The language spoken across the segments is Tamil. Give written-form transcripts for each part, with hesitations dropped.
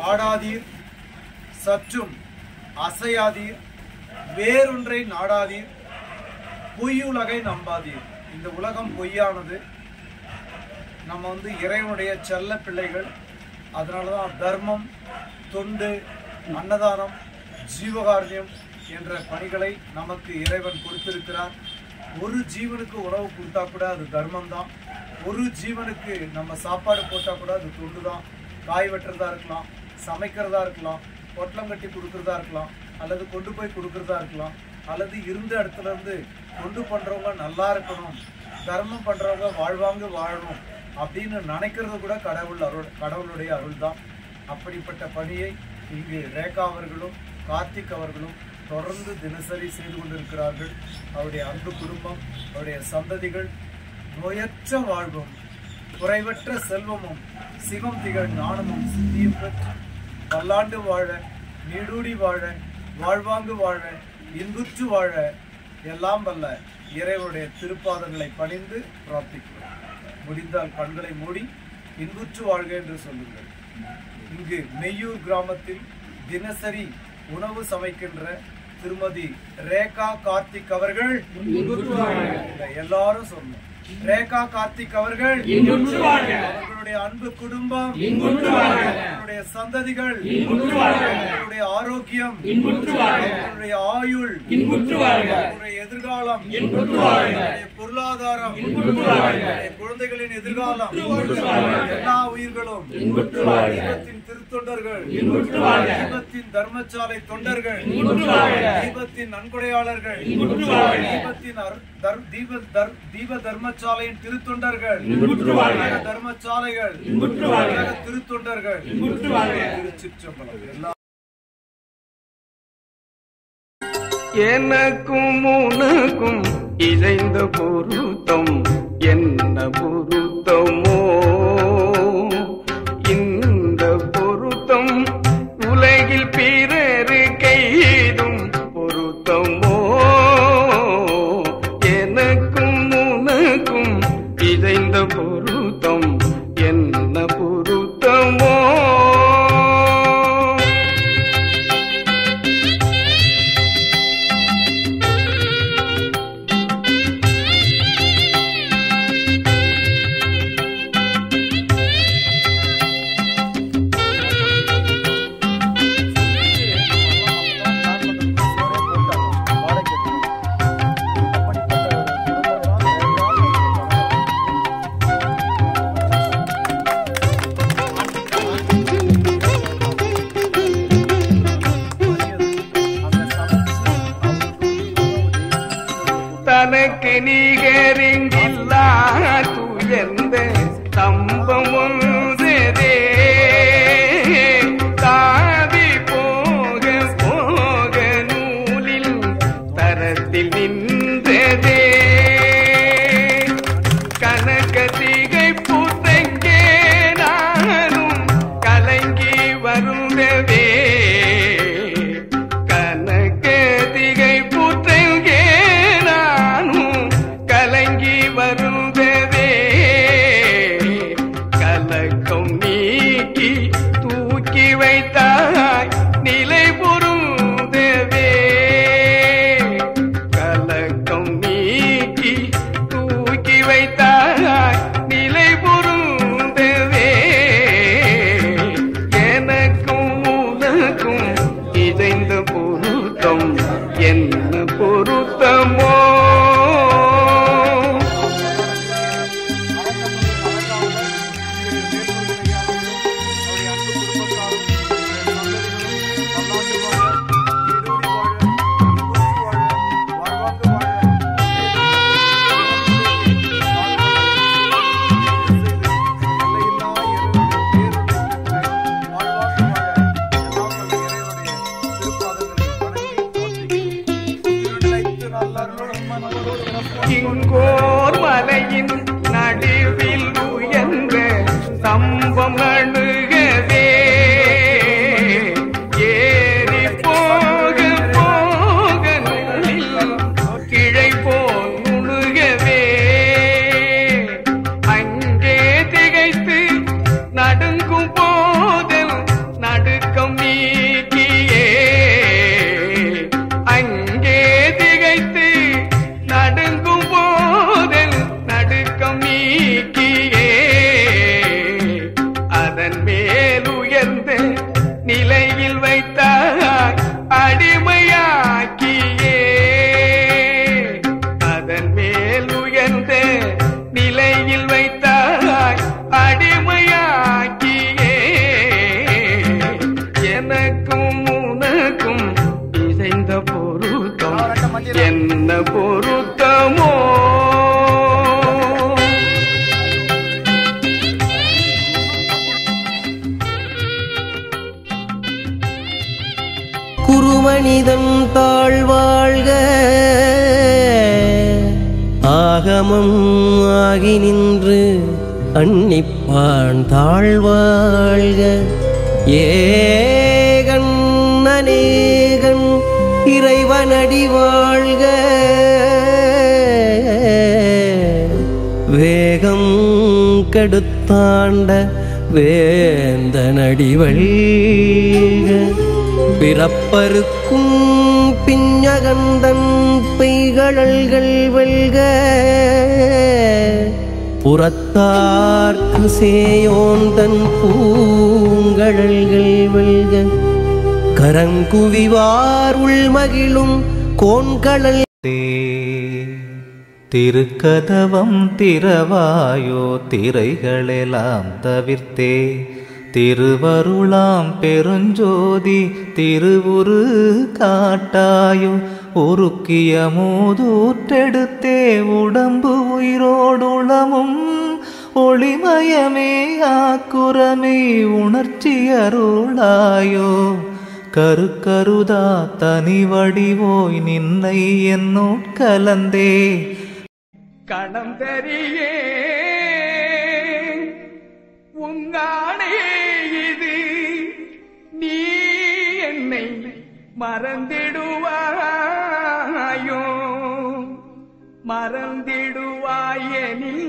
ஆடாதீர், சற்றும் அசையாதீர், வேறொன்றை நாடாதீர், பொய்யுலகை நம்பாதீர். இந்த உலகம் பொய்யானது. நம்ம இறைவனுடைய செல்ல பிள்ளைகள். அதனாலதான் தர்மம், தொண்டு, அன்னதானம், ஜீவகாரியம் என்ற பணிகளை நமக்கு இறைவன் கொடுத்திருக்கிறார். ஒரு ஜீவனுக்கு உணவு கொடுத்தா கூட அது தர்மம் தான். ஒரு ஜீவனுக்கு நம்ம சாப்பாடு போட்டா கூட அது தொண்டு தான். காய் வெட்டுறதா இருக்கலாம், சமைக்கிறதா இருக்கலாம், பொட்டலம் கட்டி கொடுக்கறதா இருக்கலாம், அல்லது கொண்டு போய் கொடுக்கறதா இருக்கலாம், அல்லது இருந்த இடத்துல இருந்து கொண்டு பண்றவங்க நல்லா இருக்கணும், தர்மம் பண்றவங்க வாழ்வாங்க வாழணும் அப்படின்னு நினைக்கிறது கூட கடவுளுடைய அருள் தான். அப்படிப்பட்ட பணியை இங்கு ரேகா அவர்களும் கார்த்திக் அவர்களும் தொடர்ந்து தினசரி செய்து கொண்டிருக்கிறார்கள். அவருடைய அன்பு குடும்பம், அவருடைய சந்ததிகள் நோயற்ற வாழ்வும், குறைவற்ற செல்வமும், சிவம் திகழ் ஞானமும் சித்தியும் பெற்று பல்லாண்டு வாழ, நீடூடி வாழ, வாழ்வாங்கு வாழ, இன்புற்று வாழ எல்லாம் வல்ல இறைவனுடைய திருப்பாதங்களை பணிந்து பிரார்த்திக்கிறோம். முடிந்தால் கண்களை மூடி இன்புற்று வாழ்க என்று சொல்லுங்கள். இங்கு மெய்யூர் கிராமத்தில் தினசரி உணவு சமைக்கின்ற திருமதி ரேகா கார்த்திக் அவர்கள் எல்லாரும் சொன்னோம். ரேகா கார்த்திக் அவர்கள், அவர்களுடைய அன்பு குடும்பம், அவர்களுடைய சந்ததிகள், அவர்களுடைய ஆரோக்கியம், அவர்களுடைய ஆயுள், அவர்களுடைய எதிர்காலம், பொருளாதாரம், குழந்தைகளின் எதிர்காலம், எல்லா உயிர்களும், தீபத்தின் திருத்தொண்டர்கள், தீபத்தின் தர்மசாலை தொண்டர்கள், தீபத்தின் நன்கொடையாளர்கள், தீப தர்மசாலையின் திருத்தொண்டர்கள், தர்மசாலைகள், திருத்தொண்டர்கள், திருச்சிற்றம்பலம். எனக்கும் உனக்கும் இணைந்த பொருத்தம் என்ன பொருத்தமோ, இந்த பொருத்தம் உலகில் பிறரு கைதும் பொருத்தமோ. எனக்கும் உனக்கும் இணைந்த பொருத்தம் என்ன பொருத்தமோ. தனக்கு நிகரிங்கில்லா துயர்ந்த தம்பம் ஒன்றே தாவி போக போக நூலில் தரத்தில் நின்றதே. கனகதிகை புத்தங்கே நானும் கலங்கி வருந்தவே, கனகதிகை புத்தங்கே வருந்தவே, கலக்கம் நீக்கி தூக்கி வைத்தாய் நிலை பொருந்தவே, கலக்கம் நீக்கி தூக்கி வைத்தாய் நிலை பொருந்தவே. எனக்கும் உனக்கும் இணைந்த பொருத்தம் என்ன பொருத்தமோ. பொருத்தமோ குருமனிதன் தாழ்வாழ்க ஆகமம் ஆகி நின்று அன்னிப்பான் தாழ்வாழ்க ஏகன் அநேகன் இறைவனடி வாழ்க வேகம் கெடுத்தாண்ட வேந்தனடி வழ்க பிறப்பருக்கும் பிஞ்சகந்தன் பெய்கழல்கள் வெல்க புறத்தார்க்கு சேயோந்தன் பூங்கழல்கள் வெல்க கரங்குவிவார் உள்மகிழும் கோண்கழல் திருக்கதவம் திறவாயோ திரைகளெல்லாம் தவிர்த்தே திருவருளாம் பெருஞ்சோதி திருவுரு காட்டாயோ உருக்கிய மூதூற்றெடுத்தே உடம்பு உயிரோடுளமும் ஒளிமயமே ஆக்குரமே உணர்ச்சி அருளாயோ கருக்கருதா தனி வடிவோய் நின்னை என்னுட்கலந்தே கணம் தெரிய உங்கானே இது நீ என்னை மறந்திடுவாயோ மறந்திடுவாயெனில்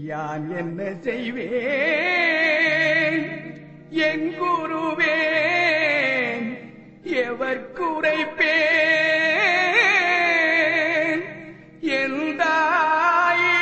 யான் என்ன செய்வேன் என் குருவேன் எவர் குறைப்பேன் என் தாயே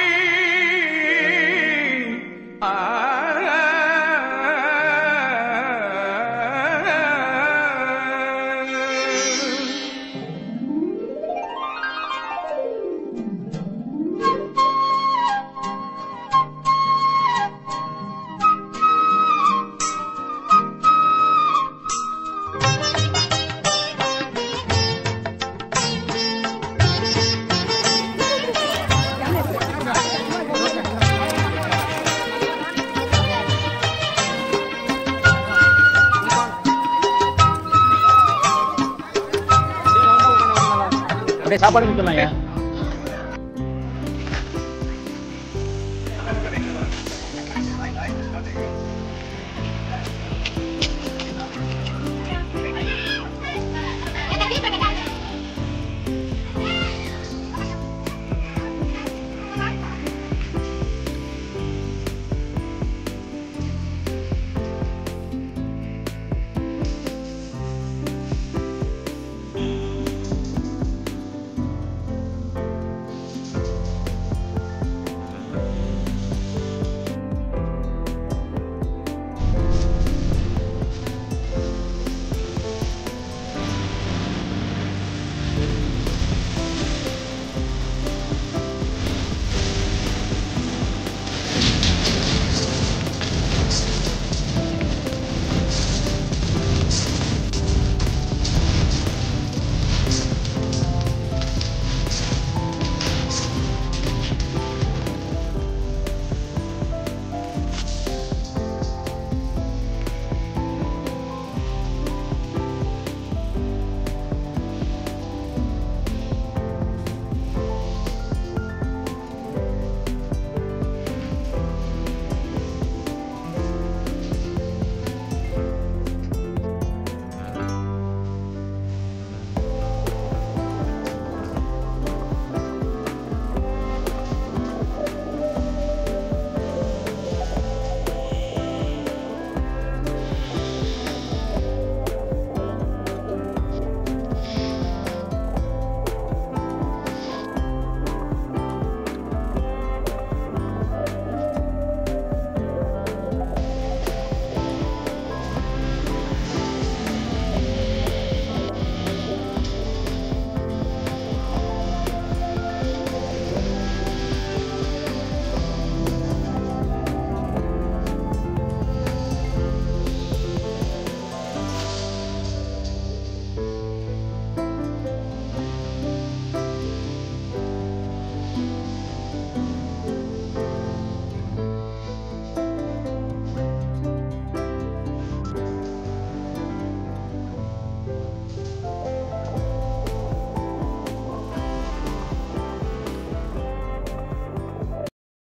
சாப்பாடு கொடுத்துடலாம்.